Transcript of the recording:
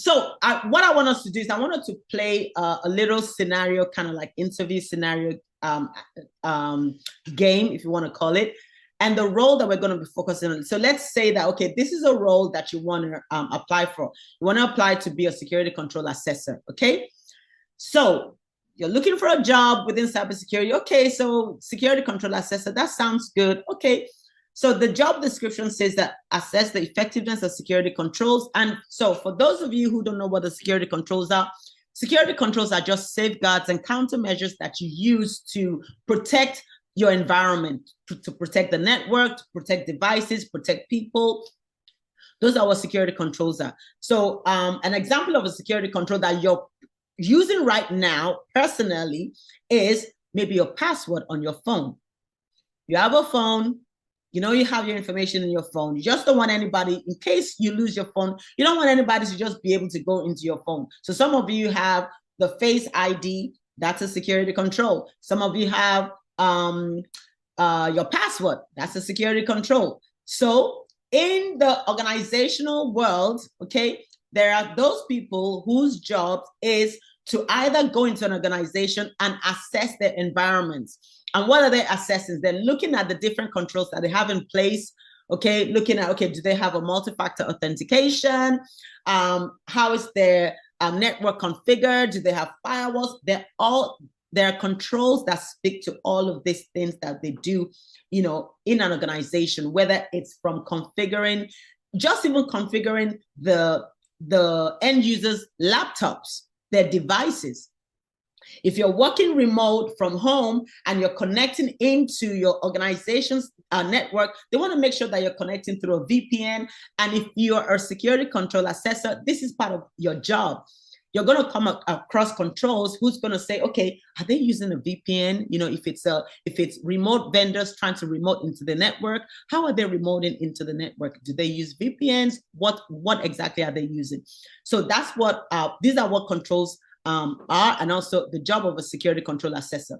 So what I want us to do is I wanted to play a little scenario, kind of like interview scenario game, if you want to call it, and the role that we're going to be focusing on. So let's say that, okay, this is a role that you want to apply for. You want to apply to be a security control assessor, okay? So you're looking for a job within cybersecurity. Okay, so security control assessor, that sounds good. Okay, so the job description says that assess the effectiveness of security controls. And so for those of you who don't know what the security controls are just safeguards and countermeasures that you use to protect your environment, to protect the network, to protect devices, protect people. Those are what security controls are. So an example of a security control that you're using right now personally is maybe your password on your phone. You have a phone, you know you have your information in your phone. You just don't want anybody, in case you lose your phone, you don't want anybody to just be able to go into your phone. So some of you have the Face ID, that's a security control. Some of you have your password, that's a security control. So in the organizational world, okay, there are those people whose job is to either go into an organization and assess their environments. And what are they assessing? They're looking at the different controls that they have in place. Okay, looking at, okay, do they have a multi-factor authentication? How is their network configured? Do they have firewalls? There are controls that speak to all of these things that they do, you know, in an organization, whether it's from configuring, just even configuring the end users' laptops, their devices. If you're working remote from home and you're connecting into your organization's network, they want to make sure that you're connecting through a VPN. And if you're a security control assessor, this is part of your job. You're going to come across controls who's going to say, okay, are they using a VPN? You know, if it's remote vendors trying to remote into the network, how are they remoting into the network? Do they use VPNs? What exactly are they using? So that's what these are what controls are, and also the job of a security control assessor.